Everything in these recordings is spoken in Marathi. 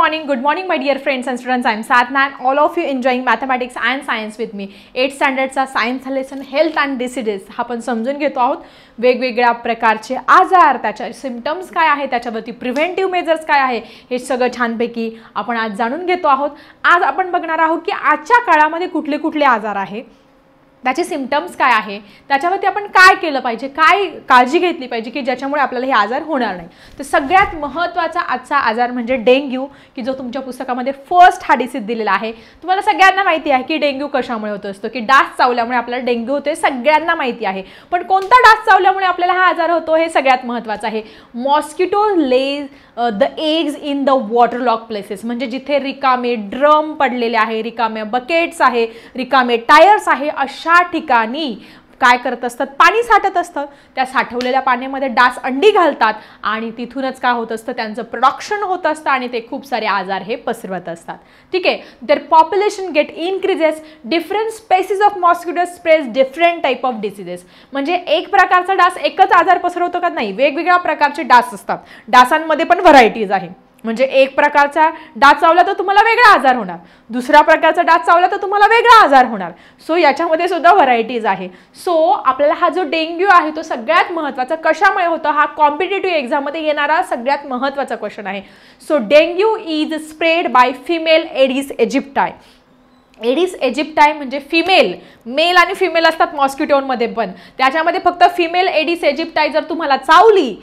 good morning, my dear friends and students. I am Sadhna and all of you enjoying mathematics and science with me. 8th standardचा science lesson health and diseases हा आपण समजून घेतो आहोत. वेगवेगळ्या प्रकारचे आजार, त्याचे सिम्पटम्स काय आहे, त्याच्यावरती प्रिव्हेंटिव्ह मेजर्स काय आहे, हे सगळं छानपैकी आपण आज जाणून घेतो आहोत. आज आपण बघणार आहोत की आजच्या काळामध्ये कुठले कुठले आजार आहे, त्याचे सिम्पटम्स काय आहे, त्याच्यावरती आपण काय केलं पाहिजे, काय काळजी घेतली पाहिजे की ज्याच्यामुळे आपल्याला हे आजार होणार नाही. तर सगळ्यात महत्त्वाचा आजचा आजार म्हणजे डेंग्यू, की जो तुमच्या पुस्तकामध्ये फर्स्ट हा डिसीज दिलेला आहे. तुम्हाला सगळ्यांना माहिती आहे की डेंग्यू कशामुळे होत असतो, की डास चावल्यामुळे आपल्याला डेंग्यू होते, सगळ्यांना माहिती आहे. पण कोणता डास चावल्यामुळे आपल्याला हा आजार होतो हे सगळ्यात महत्त्वाचं आहे. Mosquito lays the eggs in the waterlogged places, म्हणजे जिथे रिकामे ड्रम पडलेले आहे, रिकामे बकेट्स आहे, रिकामे टायर्स आहे, अशा ठिकाणी काय करत असतात, पाणी साठत असतं. त्या साठवलेल्या पाण्यामध्ये डास अंडी घालतात आणि तिथूनच काय होत असतं, त्यांचं प्रोडक्शन होत असतं आणि ते खूप सारे आजार हे पसरवत असतात. ठीक आहे. Their population get increases, different species of mosquitoes spread different type of diseases. म्हणजे एक प्रकारचा डास एकच आजार पसरवतो का? नाही, वेगवेगळ्या प्रकारचे डास असतात. डासांमध्ये पण व्हरायटीज आहे. म्हणजे एक प्रकारचा डास चावला तर तुम्हाला वेगळा आजार होणार, दुसरा प्रकारचा डास चावला तर तुम्हाला वेगळा आजार होणार. सो याच्यामध्ये सुद्धा व्हरायटीज आहे. सो आपल्याला हा जो डेंग्यू आहे तो सगळ्यात महत्त्वाचा कशामुळे होतो, हा कॉम्पिटेटिव्ह एक्झाममध्ये येणारा सगळ्यात महत्त्वाचा क्वेश्चन आहे. So dengue is spread by female Aedes aegypti. Aedes aegypti म्हणजे फिमेल, मेल आणि फिमेल असतात मॉस्किटोमध्ये, पण त्याच्यामध्ये फक्त फिमेल एडिस इजिप्टाय जर तुम्हाला चावली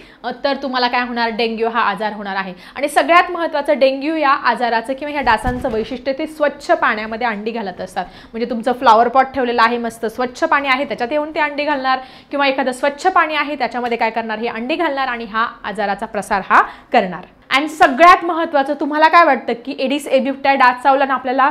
तर तुम्हाला काय होणार, डेंग्यू हा आजार होणार आहे. आणि सगळ्यात महत्त्वाचं, डेंग्यू या आजाराचं किंवा ह्या डासांचं वैशिष्ट्य ते स्वच्छ पाण्यामध्ये अंडी घालत असतात. म्हणजे तुमचं फ्लॉवर पॉट ठेवलेलं आहे, मस्त स्वच्छ पाणी आहे, त्याच्यात येऊन ते अंडी घालणार, किंवा एखादं स्वच्छ पाणी आहे त्याच्यामध्ये काय करणार, हे अंडी घालणार आणि हा आजाराचा प्रसार हा करणार. आणि सगळ्यात महत्त्वाचं, तुम्हाला काय वाटतं की एडिस इजिप्टाय डास चावला ना आपल्याला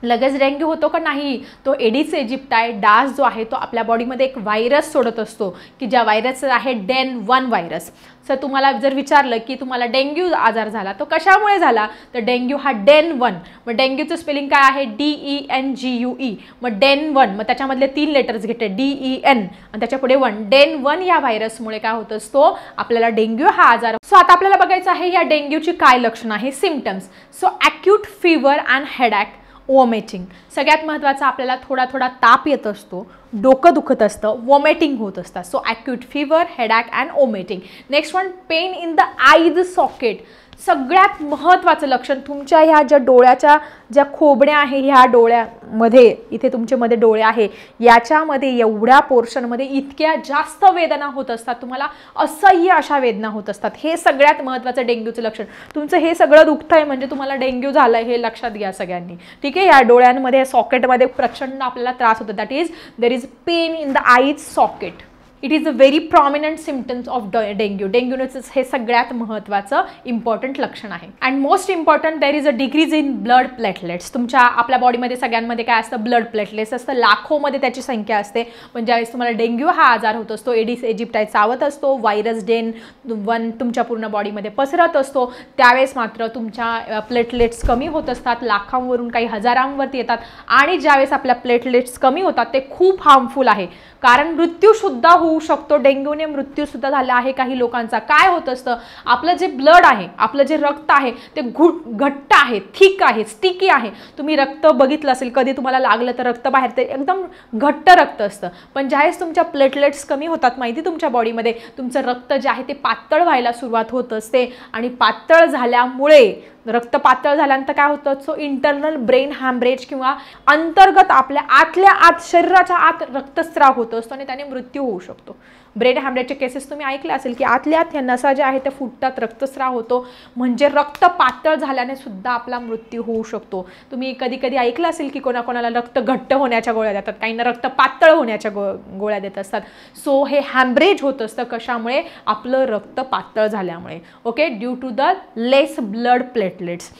लगेच डेंग्यू होतो का? नाही. तो एडिस इजिप्टाय डास जो आहे तो आपल्या बॉडीमध्ये एक व्हायरस सोडत असतो, की ज्या व्हायरसचं आहे DEN1 व्हायरस. सर तुम्हाला जर विचारलं की तुम्हाला डेंग्यू आजार झाला तो कशामुळे झाला, तर डेंग्यू हा DEN1, मग डेंग्यूचं स्पेलिंग काय आहे, DENGUE, मग DEN1, मग त्याच्यामधले 3 लेटर्स घेते DEN आणि त्याच्या पुढे 1, DEN1 या व्हायरसमुळे काय होत असतो, आपल्याला डेंग्यू हा आजार. सो आता आपल्याला बघायचं आहे या डेंग्यूची काय लक्षणं आहे, symptoms. So acute fever and headache, vomiting. सगळ्यात महत्त्वाचं, आपल्याला थोडा थोडा ताप येत असतो, डोकं दुखत असतं, वॉमिटिंग होत असतात. So acute fever, headache and vomiting. Next one, pen in the eyes socket. सगळ्यात महत्त्वाचं लक्षण, तुमच्या ह्या ज्या डोळ्याच्या ज्या खोबण्या आहे, ह्या डोळ्यामध्ये, इथे तुमच्यामध्ये डोळे आहे, याच्यामध्ये एवढ्या पोर्शनमध्ये इतक्या जास्त वेदना होत असतात, तुम्हाला असह्य अशा वेदना होत असतात. हे सगळ्यात महत्त्वाचं डेंग्यूचं लक्षण. तुमचं हे सगळं दुखतंय म्हणजे तुम्हाला डेंग्यू झालं हे लक्षात घ्या सगळ्यांनी. ठीक आहे. या डोळ्यांमध्ये सॉकेटमध्ये प्रचंड आपल्याला त्रास होतो, that is there is pain in the eyes socket. It is a very prominent symptoms of dengue. डेंग्यूचं हे सगळ्यात महत्त्वाचं इम्पॉर्टंट लक्षण आहे. And most important, there is a decrease in blood platelets. तुमच्या आपल्या बॉडीमध्ये सगळ्यांमध्ये काय असतं, ब्लड प्लेटलेट्स असतं, लाखोमध्ये त्याची संख्या असते. पण ज्यावेळेस तुम्हाला डेंग्यू हा आजार होत असतो, एडिस इजिप्टाय चावत असतो, व्हायरस DEN1 तुमच्या पूर्ण बॉडीमध्ये पसरत असतो, त्यावेळेस मात्र तुमच्या प्लेटलेट्स कमी होत असतात, लाखांवरून काही हजारांवरती येतात. आणि ज्यावेळेस आपल्या प्लेटलेट्स कमी होतात ते खूप हार्मफुल आहे, कारण मृत्यूसुद्धा होऊ शकतो. डेंग्यूने मृत्यूसुद्धा झाला आहे काही लोकांचा. काय होत असतं, आपलं जे ब्लड आहे, आपलं जे रक्त आहे ते घट्ट आहे, थिक आहे, स्टिकी आहे. तुम्ही रक्त बघितलं असेल कधी, तुम्हाला लागलं तर रक्त बाहेर ते एकदम घट्ट रक्त असतं. पण ज्यावेळेस तुमच्या प्लेटलेट्स कमी होतात, माहिती तुमच्या बॉडीमध्ये तुमचं रक्त जे आहे ते पातळ व्हायला सुरुवात होत असते. आणि पातळ झाल्यामुळे, रक्त पातळ झाल्यानंतर काय होतं, सो इंटरनल ब्रेन हॅमरेज किंवा अंतर्गत आपल्या आतल्या आत, शरीराच्या आत रक्तस्राव होत असतो आणि त्याने मृत्यू होऊ शकतो. ब्रेन हॅमरेजचे केसेस तुम्ही ऐकले असेल की आतल्या आत ह्या नसा ज्या आहेत त्या फुटतात, रक्तस्राव होतो, म्हणजे रक्त पातळ झाल्याने सुद्धा आपला मृत्यू होऊ शकतो. तुम्ही कधी कधी ऐकलं असेल की कोणाकोणाला रक्त घट्ट होण्याच्या गोळ्या देतात, काहींना रक्त पातळ होण्याच्या गोळ्या देत असतात. सो हे हॅमरेज होत असतं कशामुळे, आपलं रक्त पातळ झाल्यामुळे. Okay, due to the less blood platelets.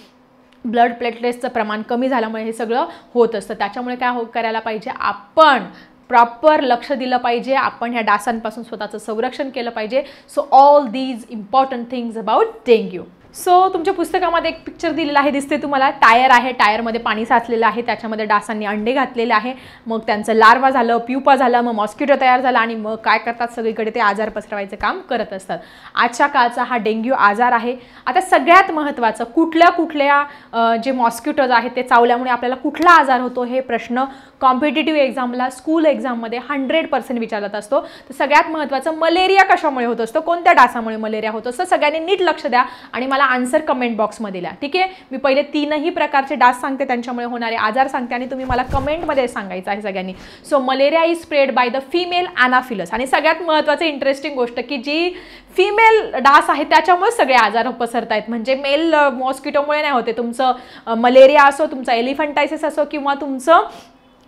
Blood प्लेटलेट्सचं प्रमाण कमी झाल्यामुळे हे सगळं होत असतं. त्याच्यामुळे काय करायला पाहिजे, आपण प्रॉपर लक्ष दिलं पाहिजे, आपण ह्या डासांपासून स्वतःचं संरक्षण केलं पाहिजे. So all these important things about dengue. So तुमच्या पुस्तकामध्ये एक पिक्चर दिलेला आहे, दिसते तुम्हाला. टायर आहे, टायरमध्ये पाणी साचलेलं आहे, त्याच्यामध्ये डासांनी अंडे घातलेले आहे. मग त्यांचं लार्वा झालं, प्युपा झालं, मग मॉस्किटो तयार झाला आणि मग काय करतात, सगळीकडे ते आजार पसरवायचं काम करत असतात. आजच्या काळचा हा डेंग्यू आजार आहे. आता सगळ्यात महत्त्वाचं, कुठल्या जे मॉस्किटोज आहेत ते चावल्यामुळे आपल्याला कुठला आजार होतो हे प्रश्न कॉम्पिटिटिव्ह एक्झामला, स्कूल एक्झाममध्ये 100% विचारत असतो. तर सगळ्यात महत्त्वाचं, मलेरिया कशामुळे होत असतो, कोणत्या डासामुळे मलेरिया होत असतं, सगळ्यांनी नीट लक्ष द्या आणि मला आन्सर कमेंट बॉक्समध्ये द्या. ठीक आहे, मी पहिले 3ही प्रकारचे डास सांगते, त्यांच्यामुळे होणारे आजार सांगते आणि तुम्ही मला कमेंटमध्ये सांगायचं आहे सगळ्यांनी. So malaria is spread by the female anopheles. आणि सगळ्यात महत्त्वाचं इंटरेस्टिंग गोष्ट की जी फिमेल डास आहे त्याच्यामुळे सगळे आजार पसरत आहेत, म्हणजे मेल मॉस्किटोमुळे नाही होते. तुमचं मलेरिया असो, तुमचा एलिफंटायसिस असो किंवा तुमचं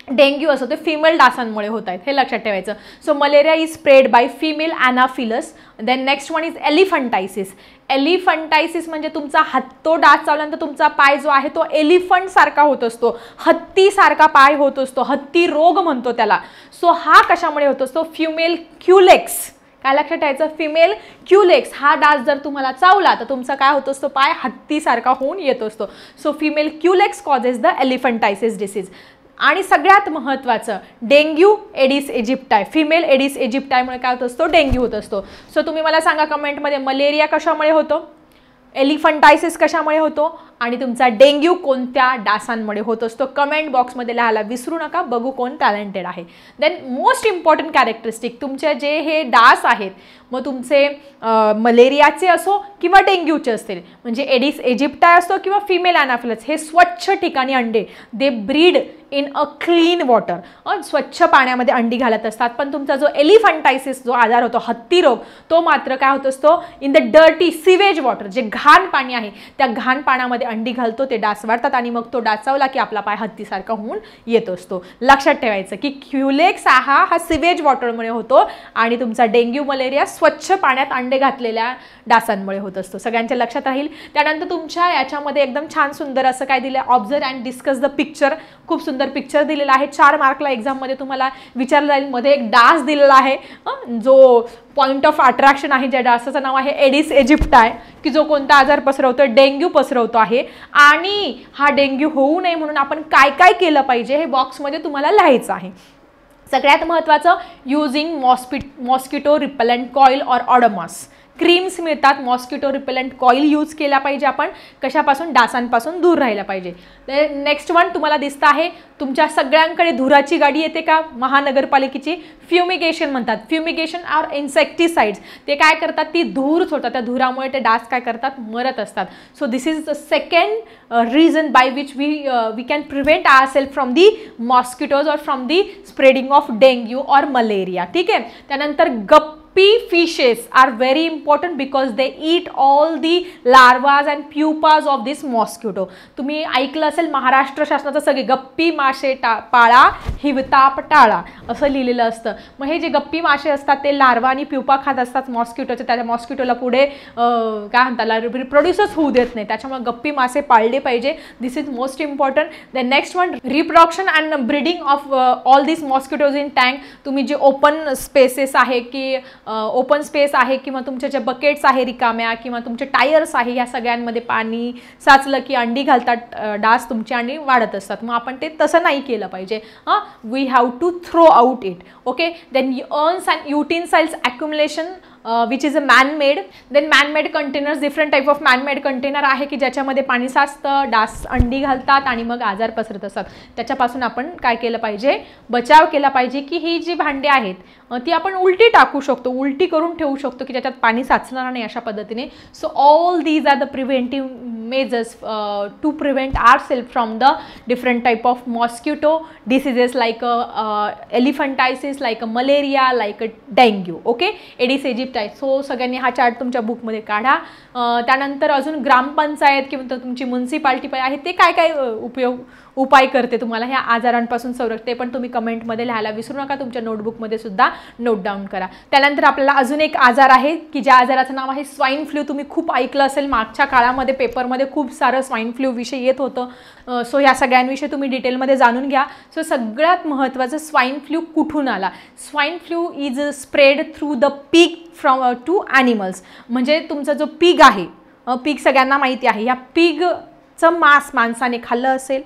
डेंग्यू असो, ते फिमेल डासांमुळे होत आहेत, हे लक्षात ठेवायचं. So malaria is spread by female anopheles. Then next one is elephantiasis. Elephantiasis म्हणजे तुमचा तो डास चावल्यानंतर तुमचा पाय जो आहे तो एलिफंट सारखा होत असतो, हत्ती सारखा पाय होत असतो, हत्ती रोग म्हणतो त्याला. सो हा कशामुळे होत असतो, फिमेल क्युलेक्स. काय लक्षात ठेवायचं, फिमेल क्युलेक्स हा डास जर तुम्हाला चावला तर तुमचा काय होत असतो, पाय हत्तीसारखा होऊन येत असतो. So female culex causes the elephantiasis disease. आणि सगळ्यात महत्त्वाचं, dengue Aedes aegypti. Female Aedes इजिप्टायमुळे काय होत असतो, डेंग्यू होत असतो. सो तुम्ही मला सांगा कमेंटमध्ये, मलेरिया कशामुळे होतो, एलिफंटायसिस कशामुळे होतो आणि तुमचा डेंग्यू कोणत्या डासांमुळे होत असतो. कमेंट बॉक्समध्ये लिहायला विसरू नका, बघू कोण टॅलेंटेड आहे. देन मोस्ट इम्पॉर्टंट कॅरेक्टरिस्टिक, तुमचे जे हे डास आहेत, मग तुमचे मलेरियाचे असो किंवा डेंग्यूचे असतील, म्हणजे एडिस इजिप्टाय असो किंवा फिमेल अनाफिलस, हे स्वच्छ ठिकाणी अंडे, they breed in a clean water, स्वच्छ पाण्यामध्ये अंडी घालत असतात. पण तुमचा जो एलिफंटायसिस जो आजार होतो, हत्ती रोग, तो मात्र काय होत असतो, in the dirty sewage water, जे घाण पाणी आहे त्या घाण पाण्यामध्ये अंडी घालतो, ते डास वाढतात आणि मग तो डास चावला की आपला पाय हत्तीसारखा होऊन येत असतो. लक्षात ठेवायचं की क्युलेक्स हा सिवेज वॉटरमुळे होतो आणि तुमचा डेंग्यू मलेरिया स्वच्छ पाण्यात अंडे घातलेल्या डासांमुळे होत असतो. सगळ्यांच्या लक्षात राहील. त्यानंतर तुमच्या याच्यामध्ये एकदम छान सुंदर असं काय दिलं, observe and discuss the picture. खूप सुंदर पिक्चर दिलेला आहे. 4 मार्कला एक्झाममध्ये तुम्हाला विचारलं जाईल. मध्ये एक डास दिलेला आहे, जो पॉइंट ऑफ अट्रॅक्शन आहे, ज्या डासाचं नाव आहे एडिस इजिप्टाय, की जो कोणता आजार पसरवतो, डेंग्यू पसरवतो आहे. आणि हा डेंग्यू होऊ नये म्हणून आपण काय काय केलं पाहिजे हे बॉक्समध्ये तुम्हाला लिहायचं आहे. सगळ्यात महत्त्वाचं, युजिंग मॉस्किटो रिपेलंट कॉईल और ऑडोमॉस. क्रीम्स मिळतात, मॉस्किटो रिपेलंट कॉईल यूज केला पाहिजे आपण, कशापासून, डासांपासून दूर राहायला पाहिजे. नेक्स्ट वन तुम्हाला दिसतं आहे, तुमच्या सगळ्यांकडे धुराची गाडी येते का, महानगरपालिकेची, फ्युमिगेशन म्हणतात. फ्युमिगेशन आर इन्सेक्टिसाइड्स, ते काय करतात, ती धूर सोडतात, त्या धुरामुळे ते डास काय करतात, मरत असतात. So this is the second reason by which we can prevent our self from the mosquitoes और from the spreading of dengue और मलेरिया. ठीक आहे. त्यानंतर guppy fishes are very important because they eat all the larvas and pupas of this mosquito. तुम्ही ऐकलं असेल, महाराष्ट्र शासनाचं सगळे गप्पी मासे पाळा, हिवताप टाळा असं लिहिलेलं असतं. मग हे जे गप्पी मासे असतात ते लार्वा आणि प्युपा खात असतात मॉस्किटोचे, त्या मॉस्किटोला पुढे काय म्हणतात, रिप्रोड्यूसच होऊ देत नाही, त्याच्यामुळे गप्पी मासे पाळले पाहिजे. This is most important. The next one, reproduction and breeding of all this mosquitoes in tank. तुम्ही जे ओपन स्पेसेस आहे की ओपन स्पेस आहे किंवा तुमच्या ज्या बकेट्स आहे रिकाम्या किंवा तुमचे टायर्स आहे, या सगळ्यांमध्ये पाणी साचलं की अंडी घालतात डास तुमची आणि वाढत असतात. मग आपण ते तसं नाही केलं पाहिजे. We have to throw out it. Okay. Then urns and utensils accumulation which is a manmade. Then manmade containers, different type of manmade container आहे की ज्याच्यामध्ये पाणी साचतं, डास अंडी घालतात आणि मग आजार पसरत असतात. त्याच्यापासून आपण काय केलं पाहिजे, बचाव केला पाहिजे. की ही जी भांडी आहेत ती आपण उलटी टाकू शकतो, उलटी करून ठेवू शकतो की ज्याच्यात पाणी साचणार नाही अशा पद्धतीने. So all these are the preventive measures to prevent our self from the different type of mosquito diseases like elephantiasis, like malaria, like dengue. Okay. Aedes aegypti. So सगळ्यांनी हा चार्ट तुमच्या बुकमध्ये काढा. त्यानंतर अजून ग्रामपंचायत किंवा तुमची म्युन्सिपाल्टी आहे ते काय काय उपाय करते तुम्हाला ह्या आजारांपासून संरक्षते, पण तुम्ही कमेंटमध्ये लिहायला विसरू नका. तुमच्या नोटबुकमध्ये सुद्धा नोट डाऊन करा. त्यानंतर आपल्याला अजून एक आजार आहे की ज्या आजाराचं नाव आहे स्वाईन फ्लू. तुम्ही खूप ऐकलं असेल, मागच्या काळामध्ये पेपरमध्ये खूप सारं स्वाईन फ्लू विषय येत होतं. सो ह्या सगळ्यांविषयी तुम्ही डिटेलमध्ये जाणून घ्या. सो सगळ्यात महत्त्वाचं, स्वाईन फ्लू कुठून आला. Swine flu is spread through the pig from to animals. म्हणजे तुमचा जो पिग आहे, पीग सगळ्यांना माहिती आहे. या पिगचं मांस माणसाने खाल्लं असेल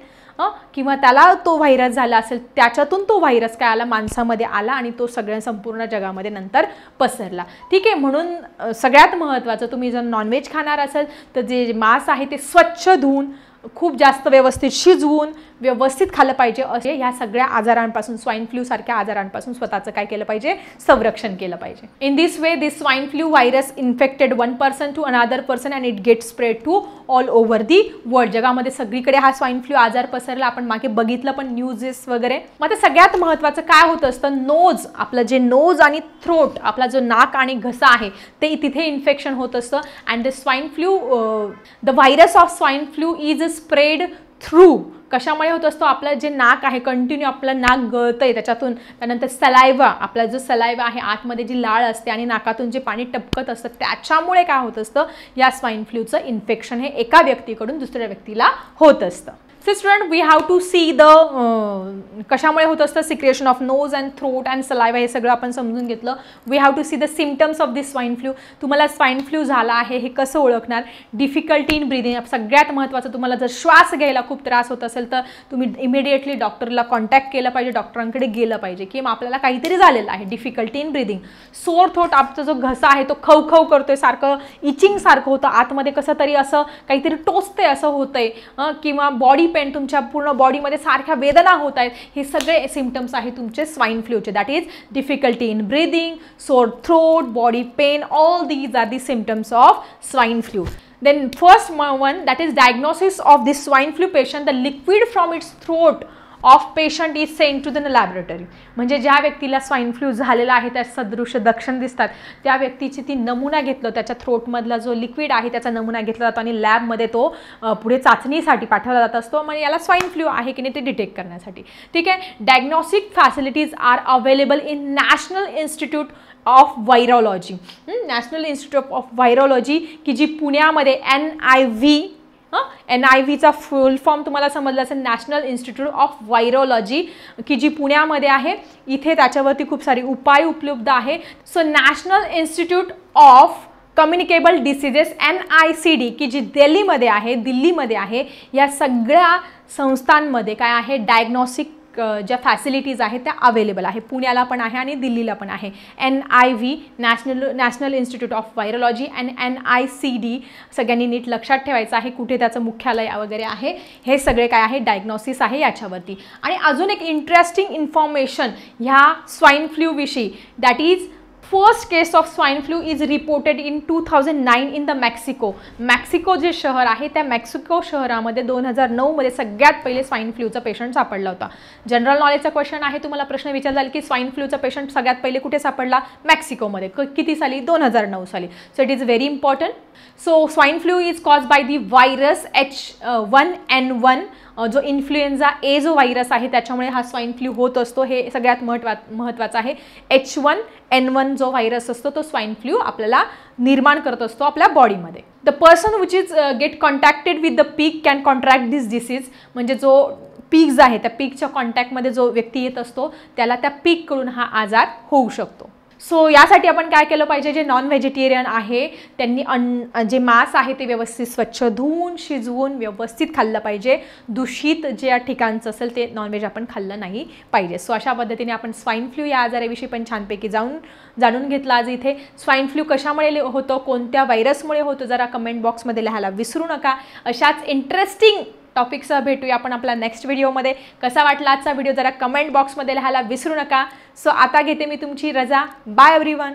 किंवा त्याला तो व्हायरस झाला असेल, त्याच्यातून तो व्हायरस काय आला, माणसामध्ये आला आणि तो सगळ्या संपूर्ण जगामध्ये नंतर पसरला. ठीक आहे, म्हणून सगळ्यात महत्त्वाचं, तुम्ही जर नॉनव्हेज खाणार असेल तर जे मांस आहे ते स्वच्छ धुवून, खूप जास्त व्यवस्थित शिजवून, व्यवस्थित खाल्लं पाहिजे. असे ह्या सगळ्या आजारांपासून, स्वाईन फ्लू सारख्या आजारांपासून स्वतःचं काय केलं पाहिजे, संरक्षण केलं पाहिजे. In this way this swine flu virus infected one person to another person and it get spread to all over the world. जगामध्ये सगळीकडे हा स्वाईन फ्लू आजार पसरला. आपण मागे बघितलं पण न्यूजेस वगैरे. मग सगळ्यात महत्त्वाचं काय होत असतं, नोज, आपलं जे नोज आणि थ्रोट, आपला जो नाक आणि घसा आहे ते तिथे इन्फेक्शन होत असतं. And the swine flu, the virus of swine flu is spread through. कशामुळे होत असतो, आपलं जे नाक आहे कंटिन्यू आपलं नाक गळतंय त्याच्यातून, त्यानंतर सलायवा, आपला जो सलायवा आहे आतमध्ये जी लाळ असते आणि नाकातून जे पाणी टपकत असतं त्याच्यामुळे काय होत असतं, या स्वाईन फ्लूचं इन्फेक्शन हे एका व्यक्तीकडून दुसऱ्या व्यक्तीला होत असतं. So student, we have to see the कशामुळे होत असतं, secretion of nose and throat and saliva, हे सगळं आपण समजून घेतलं. We have to see the symptoms of this swine flu. तुम्हाला स्वाईन फ्लू झाला आहे हे कसं ओळखणार, डिफिकल्टी इन ब्रिदिंग. सगळ्यात महत्त्वाचं, तुम्हाला जर श्वास घ्यायला खूप त्रास होत असेल तर तुम्ही इमिडिएटली डॉक्टरला कॉन्टॅक्ट केलं पाहिजे, डॉक्टरांकडे गेलं पाहिजे की आपल्याला काहीतरी झालेलं आहे, difficulty in breathing. Sore throat, आपचा जो घसा आहे तो खवखव करतोय, सारखं इचिंग सारखं होतं, आतमध्ये कसं तरी असं काहीतरी टोचते असं होतंय, किंवा बॉडी पेन, तुमच्या पूर्ण बॉडीमध्ये सारख्या वेदना होत आहेत, हे सगळे सिम्पटम्स आहेत तुमचे स्वाईन फ्लूचे. That is difficulty in breathing, sore throat, body pain, all these are the symptoms of swine flu. Then first one, that is diagnosis of this swine flu patient, the liquid from its throat of patient is sent to the laboratory. म्हणजे ज्या व्यक्तीला स्वाईन फ्लू झालेला आहे, त्या सदृश दक्षण दिसतात, त्या व्यक्तीची ती नमुना घेतलं, त्याच्या थ्रोटमधला जो लिक्विड आहे त्याचा नमुना घेतला जातो आणि लॅबमध्ये तो पुढे चाचणीसाठी पाठवला जात असतो. म्हणजे याला स्वाईन फ्लू आहे की नाही ते डिटेक्ट करण्यासाठी. ठीक आहे, diagnostic facilities are available in national institute of virology. National institute of virology की जी पुण्यामध्ये NIV, NIVचा फुल फॉर्म तुम्हाला समजला असेल, नॅशनल इन्स्टिट्यूट ऑफ व्हायरोलॉजी, की जी पुण्यामध्ये आहे. इथे त्याच्यावरती खूप सारे उपाय उपलब्ध आहे. So national institute of communicable diseases NICD की जी दिल्लीमध्ये आहे. या सगळ्या संस्थांमध्ये काय आहे, डायग्नॉस्टिक ज्या फॅसिलिटीज आहेत त्या अवेलेबल आहे. पुण्याला पण आहे आणि दिल्लीला पण आहे. NIV, national institute of virology, आणि NICD सगळ्यांनी नीट लक्षात ठेवायचं आहे, कुठे त्याचं मुख्यालय वगैरे आहे. हे सगळे काय आहे, डायग्नोसिस आहे याच्यावरती. आणि अजून एक इंटरेस्टिंग इन्फॉर्मेशन ह्या स्वाईन फ्लू विषयी, that is first case of swine flu is reported in 2009 in the Mexico. Mexico जे शहर आहे त्या मेक्सिको शहरामध्ये 2009 मध्ये सगळ्यात पहिले स्वाईन फ्लूचा पेशंट सापडला होता. जनरल नॉलेजचा क्वेश्चन आहे, तुम्हाला प्रश्न विचारला जाईल की स्वाईन फ्लूचा पेशंट सगळ्यात पहिले कुठे सापडला, मेक्सिकोमध्ये. किती साली, 2009 साली. So it is very important. So swine flu is cause by the virus H1N1, जो इन्फ्लुएन्झा ए जो व्हायरस आहे त्याच्यामुळे हा स्वाईन फ्लू होत असतो. हे सगळ्यात महत्त्वाचं आहे. H1N1 जो व्हायरस असतो तो स्वाईन फ्लू आपल्याला निर्माण करत असतो आपल्या बॉडीमध्ये. The person which is get contacted with the pig can contract this disease. म्हणजे जो पीग्स आहे त्या पीगच्या कॉन्टॅक्टमध्ये जो व्यक्ती येत असतो त्याला त्या पीगकडून हा आजार होऊ शकतो. सो यासाठी आपण काय केलं पाहिजे, जे नॉन व्हेजिटेरियन आहे त्यांनी जे मांस आहे ते व्यवस्थित स्वच्छ धुवून शिजवून व्यवस्थित खाल्लं पाहिजे. दूषित जे या ठिकाणचं असेल ते नॉनव्हेज आपण खाल्लं नाही पाहिजे. सो अशा पद्धतीने आपण स्वाईन फ्लू या आजाराविषयी पण छानपैकी जाणून घेतलं आज इथे. स्वाईन फ्लू कशामुळे होतो, कोणत्या व्हायरसमुळे होतो, जरा कमेंट बॉक्समध्ये लिहायला विसरू नका. अशाच इंटरेस्टिंग टॉपिकसह भेटूया आपण आपल्या नेक्स्ट व्हिडिओमध्ये. कसा वाटला आजचा व्हिडिओ जरा कमेंट बॉक्समध्ये लिहायला विसरू नका. सो आता घेते मी तुमची रजा. Bye everyone.